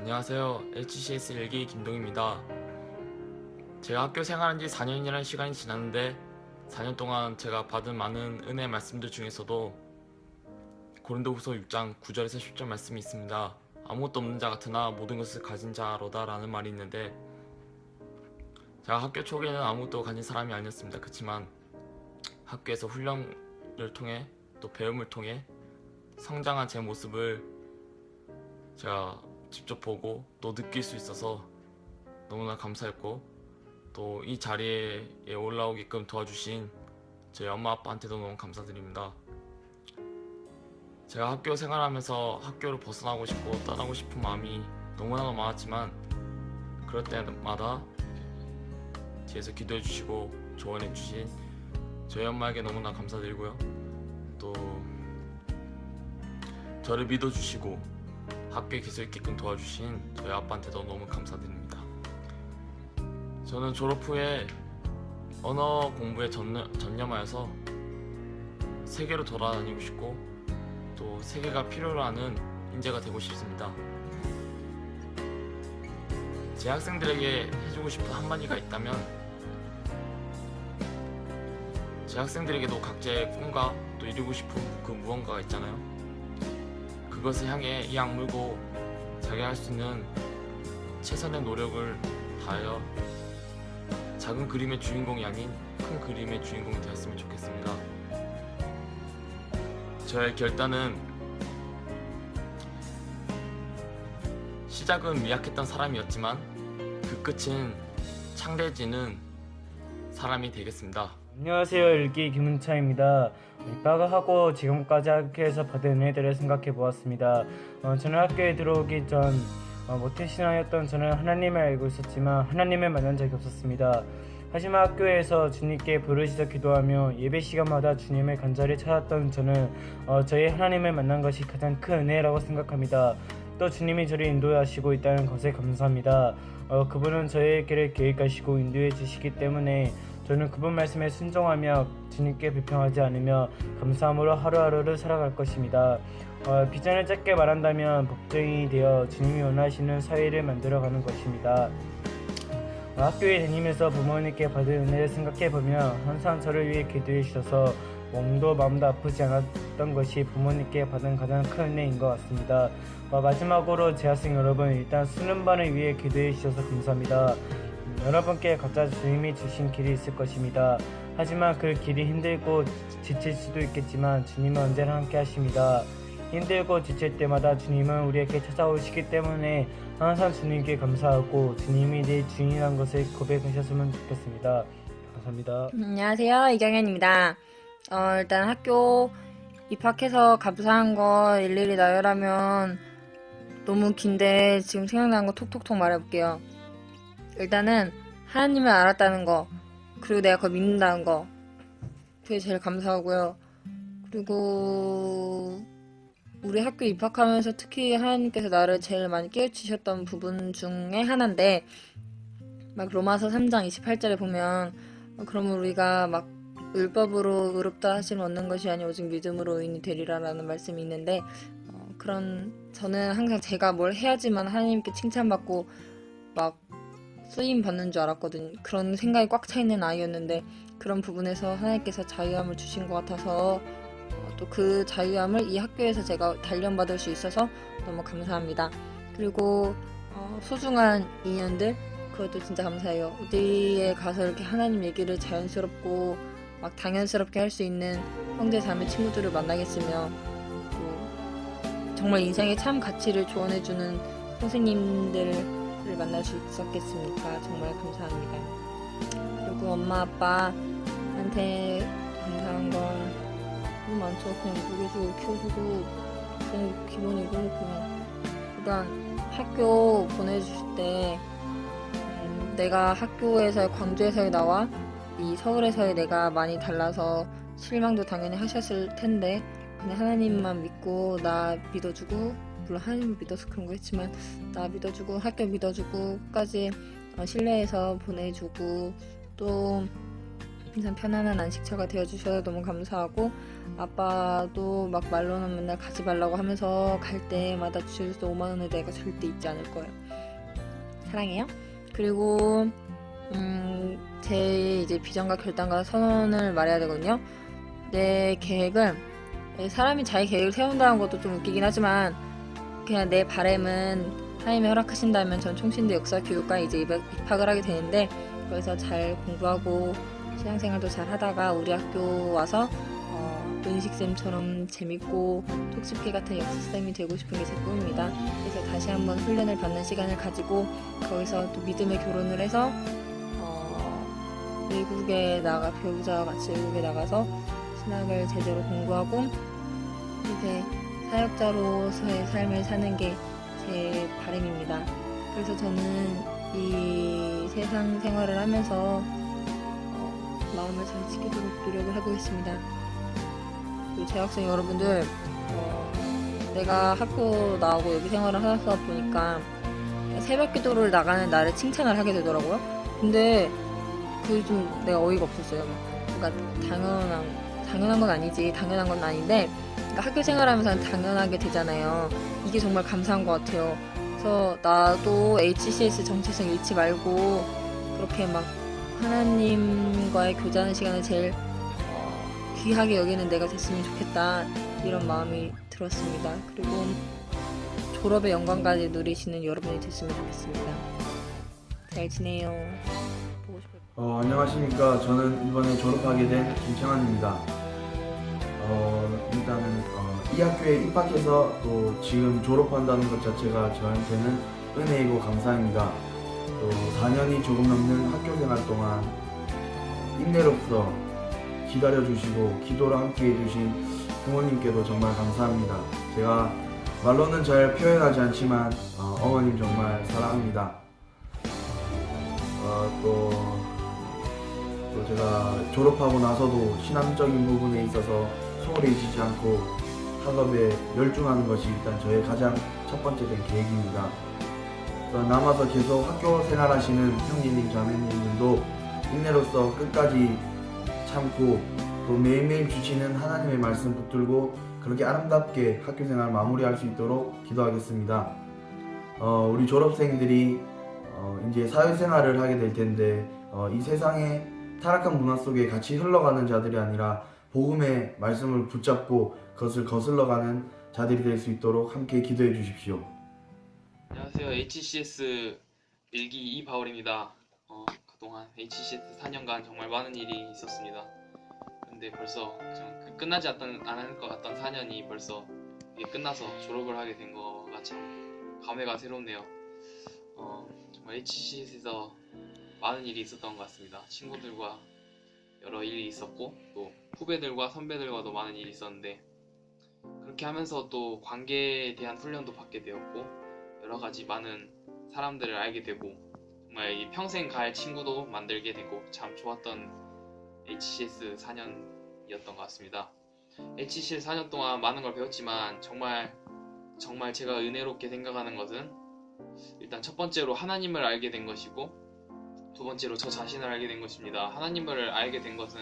안녕하세요. HCS 일기 김동입니다. 제가 학교 생활한 지 4년이라는 시간이 지났는데 4년 동안 제가 받은 많은 은혜의 말씀들 중에서도 고린도후서 6장 9절에서 10절 말씀이 있습니다. 아무것도 없는 자 같으나 모든 것을 가진 자로다 라는 말이 있는데, 제가 학교 초기에는 아무것도 가진 사람이 아니었습니다. 그렇지만 학교에서 훈련을 통해 또 배움을 통해 성장한 제 모습을 제가 직접 보고 또 느낄 수 있어서 너무나 감사했고, 또 이 자리에 올라오게끔 도와주신 저희 엄마 아빠한테도 너무 감사드립니다. 제가 학교 생활하면서 학교를 벗어나고 싶고 떠나고 싶은 마음이 너무나 많았지만, 그럴 때마다 뒤에서 기도해 주시고 조언해 주신 저희 엄마에게 너무나 감사드리고요. 또 저를 믿어주시고 학교에 계속 있게끔 도와주신 저희 아빠한테도 너무 감사드립니다. 저는 졸업 후에 언어 공부에 전념하여서 세계로 돌아다니고 싶고 또 세계가 필요로 하는 인재가 되고 싶습니다. 제 학생들에게 해주고 싶은 한마디가 있다면, 제 학생들에게도 각자의 꿈과 또 이루고 싶은 그 무언가가 있잖아요. 그것을 향해 이 악물고 자기가 할 수 있는 최선의 노력을 다하여 작은 그림의 주인공이 아닌 큰 그림의 주인공이 되었으면 좋겠습니다. 저의 결단은, 시작은 미약했던 사람이었지만 그 끝은 창대해지는 사람이 되겠습니다. 안녕하세요. 일기 김은차입니다. 입학을 하고 지금까지 학교에서 받은 은혜들을 생각해 보았습니다. 저는 학교에 들어오기 전 모태신앙이었던 저는 하나님을 알고 있었지만 하나님을 만난 적이 없었습니다. 하지만 학교에서 주님께 부르짖어 기도하며 예배 시간마다 주님을 간절히 찾았던 저는 저희 하나님을 만난 것이 가장 큰 은혜라고 생각합니다. 또 주님이 저를 인도하시고 있다는 것에 감사합니다. 그분은 저의 길을 계획하시고 인도해 주시기 때문에 저는 그분 말씀에 순종하며 주님께 불평하지 않으며 감사함으로 하루하루를 살아갈 것입니다. 비전을 짧게 말한다면 복종이 되어 주님이 원하시는 사회를 만들어가는 것입니다. 학교에 다니면서 부모님께 받은 은혜를 생각해보면 항상 저를 위해 기도해 주셔서 몸도 마음도 아프지 않았던 것이 부모님께 받은 가장 큰 은혜인 것 같습니다. 마지막으로 재학생 여러분, 일단 수능반을 위해 기도해 주셔서 감사합니다. 여러분께 각자 주님이 주신 길이 있을 것입니다. 하지만 그 길이 힘들고 지칠 수도 있겠지만 주님은 언제나 함께 하십니다. 힘들고 지칠 때마다 주님은 우리에게 찾아오시기 때문에 항상 주님께 감사하고 주님이 내 주인이란 것을 고백하셨으면 좋겠습니다. 감사합니다. 안녕하세요. 이경현입니다. 일단 학교 입학해서 감사한 거 일일이 나열하면 너무 긴데 지금 생각나는 거 톡톡톡 말해볼게요. 일단은 하나님을 알았다는 거, 그리고 내가 그걸 믿는다는 거, 그게 제일 감사하고요. 그리고 우리 학교 입학하면서 특히 하나님께서 나를 제일 많이 깨우치셨던 부분 중에 하나인데, 막 로마서 3장 28절에 보면 그러면 우리가 막 율법으로 의롭다 하심을 얻는 것이 아니 오직 믿음으로 의인이 되리라라는 말씀이 있는데, 저는 항상 제가 뭘 해야지만 하나님께 칭찬받고 막 쓰임 받는 줄 알았거든요. 그런 생각이 꽉 차 있는 아이였는데, 그런 부분에서 하나님께서 자유함을 주신 것 같아서 또 그 자유함을 이 학교에서 제가 단련받을 수 있어서 너무 감사합니다. 그리고 소중한 인연들, 그것도 진짜 감사해요. 어디에 가서 이렇게 하나님 얘기를 자연스럽고 막 당연스럽게 할 수 있는 형제 자매 친구들을 만나겠으며, 또 정말 인생의 참 가치를 조언해주는 선생님들을 만날 수 있었겠습니까? 정말 감사합니다. 그리고 엄마 아빠한테 감사한 건 너무 많죠. 그냥 먹여주고 키워주고 그냥 기본이고, 그냥 일단 학교 보내주실 때 내가 학교에서 광주에서의 나와 이 서울에서의 내가 많이 달라서 실망도 당연히 하셨을 텐데, 그냥 하나님만 믿고 나 믿어주고, 물론 하나님을 믿어서 그런 거 했지만 나 믿어주고 학교 믿어주고 끝까지 신뢰해서 보내주고, 또 항상 편안한 안식처가 되어주셔서 너무 감사하고, 아빠도 막 말로는 맨날 가지 말라고 하면서 갈 때마다 주셔서 5만 원을 내가 절대 잊지 않을 거예요. 사랑해요. 그리고 제 이제 비전과 결단과 선언을 말해야 되거든요. 내 계획을, 사람이 자기 계획을 세운다는 것도 좀 웃기긴 하지만, 그냥 내 바람은 하나님이 허락하신다면 전 총신대 역사교육과에 이제 입학을 하게 되는데, 그래서 잘 공부하고 신앙생활도 잘 하다가 우리 학교 와서 은식쌤처럼 재밌고 톡집회 같은 역사쌤이 되고 싶은 게 제 꿈입니다. 그래서 다시 한번 훈련을 받는 시간을 가지고 거기서 또 믿음의 교론을 해서 외국에 배우자와 같이 외국에 나가서 신학을 제대로 공부하고 이제 사역자로서의 삶을 사는 게 제 바람입니다. 그래서 저는 이 세상 생활을 하면서 마음을 잘 지키도록 노력을 해보겠습니다. 그리고 재학생 여러분들, 내가 학교 나오고 여기 생활을 하다 보니까 새벽 기도를 나가는 나를 칭찬을 하게 되더라고요. 근데 그게 좀 내가 어이가 없었어요. 그러니까 당연한 건 아니지, 당연한 건 아닌데, 그러니까 학교 생활하면서 당연하게 되잖아요. 이게 정말 감사한 것 같아요. 그래서 나도 HCS 정체성 잃지 말고 그렇게 막 하나님과의 교제하는 시간을 제일 귀하게 여기는 내가 됐으면 좋겠다, 이런 마음이 들었습니다. 그리고 졸업의 영광까지 누리시는 여러분이 됐으면 좋겠습니다. 잘 지내요. 보고 싶어요. 안녕하십니까. 저는 이번에 졸업하게 된 김창환입니다. 일단은 이 학교에 입학해서 또 지금 졸업한다는 것 자체가 저한테는 은혜이고 감사입니다. 또 4년이 조금 넘는 학교 생활 동안 인내로서 기다려주시고 기도를 함께 해주신 부모님께도 정말 감사합니다. 제가 말로는 잘 표현하지 않지만 어머님 정말 사랑합니다. 또 제가 졸업하고 나서도 신앙적인 부분에 있어서 소홀해지지 않고 학업에 열중하는 것이 일단 저의 가장 첫 번째 된 계획입니다. 남아서 계속 학교 생활하시는 형제님, 자매님들도 인내로서 끝까지 참고 또 매일매일 주시는 하나님의 말씀 붙들고 그렇게 아름답게 학교 생활 마무리할 수 있도록 기도하겠습니다. 우리 졸업생들이 이제 사회생활을 하게 될 텐데 이 세상의 타락한 문화 속에 같이 흘러가는 자들이 아니라 복음의 말씀을 붙잡고 그것을 거슬러가는 자들이 될 수 있도록 함께 기도해 주십시오. 안녕하세요. HCS 일기 이바울입니다. 그동안 HCS 4년간 정말 많은 일이 있었습니다. 근데 벌써 끝나지 않을 것 같던 4년이 벌써 이게 끝나서 졸업을 하게 된 거가 참 감회가 새롭네요. 정말 HCS에서 많은 일이 있었던 것 같습니다. 친구들과 여러 일이 있었고 또 후배들과 선배들과도 많은 일이 있었는데, 그렇게 하면서 또 관계에 대한 훈련도 받게 되었고 여러 가지 많은 사람들을 알게 되고 정말 평생 갈 친구도 만들게 되고 참 좋았던 HCS 4년이었던 것 같습니다. HCS 4년 동안 많은 걸 배웠지만 정말 제가 은혜롭게 생각하는 것은 일단 첫 번째로 하나님을 알게 된 것이고 두 번째로 저 자신을 알게 된 것입니다. 하나님을 알게 된 것은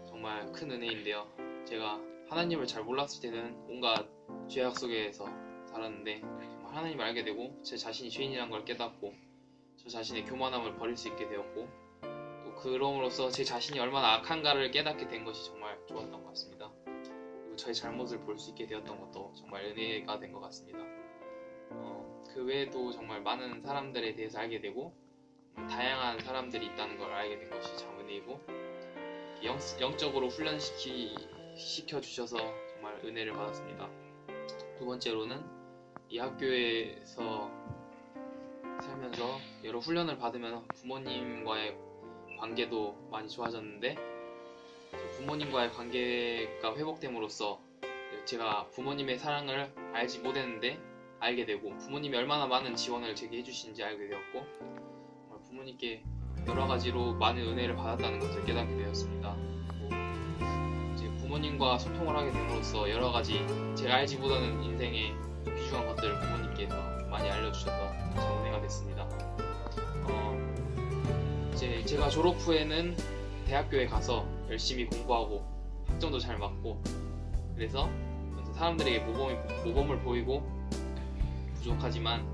정말 큰 은혜인데요. 제가 하나님을 잘 몰랐을 때는 온갖 죄악 속에서 살았는데 정말 하나님을 알게 되고 제 자신이 죄인이라는 걸 깨닫고 저 자신의 교만함을 버릴 수 있게 되었고 또 그럼으로써 제 자신이 얼마나 악한가를 깨닫게 된 것이 정말 좋았던 것 같습니다. 그리고 저의 잘못을 볼 수 있게 되었던 것도 정말 은혜가 된 것 같습니다. 그 외에도 정말 많은 사람들에 대해서 알게 되고 다양한 사람들이 있다는 걸 알게 된 것이 참 은혜이고 영적으로 훈련시켜 주셔서 정말 은혜를 받았습니다. 두 번째로는 이 학교에서 살면서 여러 훈련을 받으면 부모님과의 관계도 많이 좋아졌는데 부모님과의 관계가 회복됨으로써 제가 부모님의 사랑을 알지 못했는데 알게 되고 부모님이 얼마나 많은 지원을 제게 해주시는지 알게 되었고 부모님께 여러 가지로 많은 은혜를 받았다는 것을 깨닫게 되었습니다. 그리고 이제 부모님과 소통을 하게 됨으로써 여러 가지 제가 알지 못하는 인생의 귀중한 것들을 부모님께서 많이 알려주셔서 참 은혜가 됐습니다. 이제 제가 졸업 후에는 대학교에 가서 열심히 공부하고 학점도 잘 맞고, 그래서 사람들에게 모범을 보이고 부족하지만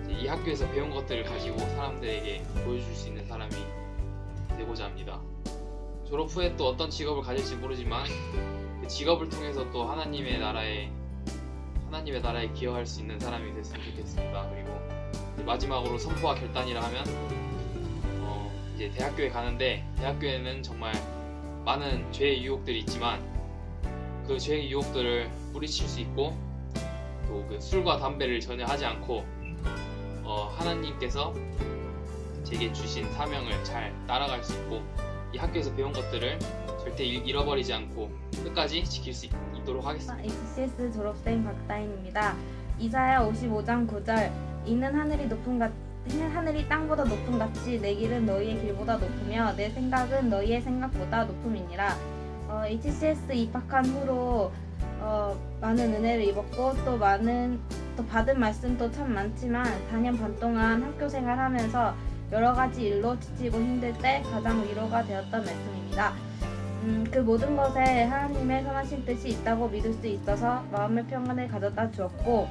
이제 이 학교에서 배운 것들을 가지고 사람들에게 보여줄 수 있는 사람이 되고자 합니다. 졸업 후에 또 어떤 직업을 가질지 모르지만 그 직업을 통해서 또 하나님의 나라에 기여할 수 있는 사람이 됐으면 좋겠습니다. 그리고 이제 마지막으로 선포와 결단이라 하면 이제 대학교에 가는데, 대학교에는 정말 많은 죄의 유혹들이 있지만 그 죄의 유혹들을 뿌리칠 수 있고, 또 그 술과 담배를 전혀 하지 않고 하나님께서 제게 주신 사명을 잘 따라갈 수 있고, 이 학교에서 배운 것들을 절대 잃어버리지 않고 끝까지 지킬 수 있도록 하겠습니다. HCS 졸업생 박다인입니다. 이사야 55장 9절 이는 하늘이 땅보다 높은 같이 내 길은 너희의 길보다 높으며 내 생각은 너희의 생각보다 높음이니라. HCS 입학한 후로 많은 은혜를 입었고 또 받은 말씀도 참 많지만 4년 반 동안 학교 생활하면서 여러 가지 일로 지치고 힘들 때 가장 위로가 되었던 말씀입니다. 그 모든 것에 하나님의 선하신 뜻이 있다고 믿을 수 있어서 마음의 평안을 가져다 주었고,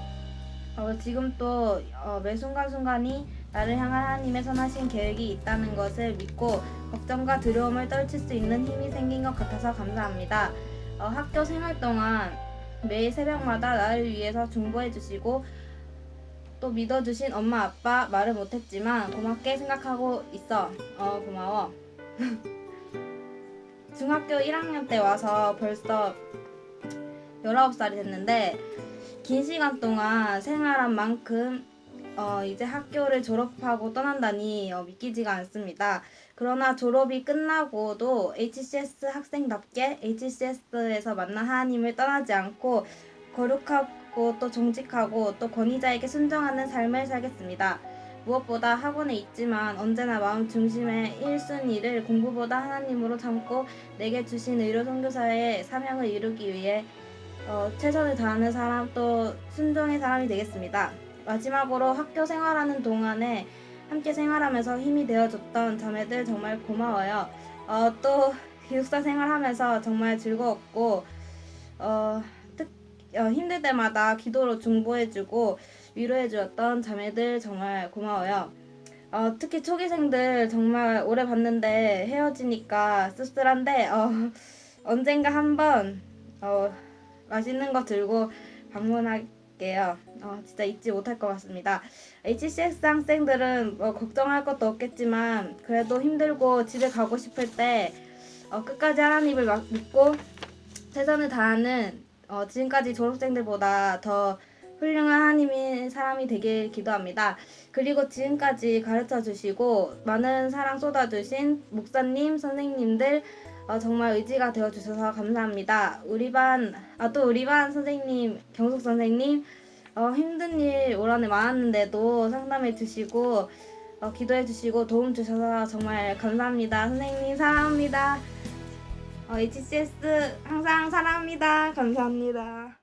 지금 또 매 순간순간이 나를 향한 하나님의 선하신 계획이 있다는 것을 믿고 걱정과 두려움을 떨칠 수 있는 힘이 생긴 것 같아서 감사합니다. 학교 생활 동안 매일 새벽마다 나를 위해서 중보해 주시고 또 믿어주신 엄마 아빠 말을 못했지만 고맙게 생각하고 있어. 고마워. 중학교 1학년 때 와서 벌써 19살이 됐는데 긴 시간 동안 생활한 만큼 이제 학교를 졸업하고 떠난다니 믿기지가 않습니다. 그러나 졸업이 끝나고도 HCS 학생답게 HCS에서 만난 하나님을 떠나지 않고 거룩하고 또 정직하고 또 권위자에게 순종하는 삶을 살겠습니다. 무엇보다 학원에 있지만 언제나 마음 중심의 1순위를 공부보다 하나님으로 삼고 내게 주신 의료 선교사의 사명을 이루기 위해 최선을 다하는 사람 또 순종의 사람이 되겠습니다. 마지막으로 학교 생활하는 동안에 함께 생활하면서 힘이 되어줬던 자매들 정말 고마워요. 또 기숙사 생활하면서 정말 즐거웠고 힘들 때마다 기도로 중보해주고 위로해주었던 자매들 정말 고마워요. 특히 초기생들 정말 오래 봤는데 헤어지니까 씁쓸한데 언젠가 한번 맛있는 거 들고 방문할게요. 진짜 잊지 못할 것 같습니다. HCS 학생들은 걱정할 것도 없겠지만 그래도 힘들고 집에 가고 싶을 때 끝까지 하나님을 믿고 최선을 다하는 지금까지 졸업생들보다 더 훌륭한 하나님의 사람이 되길 기도합니다. 그리고 지금까지 가르쳐주시고 많은 사랑 쏟아주신 목사님, 선생님들 정말 의지가 되어주셔서 감사합니다. 우리 반 선생님, 경숙 선생님 힘든 일 올 한해 많았는데도 상담해주시고 기도해주시고 도움 주셔서 정말 감사합니다. 선생님 사랑합니다. HCS 항상 사랑합니다. 감사합니다.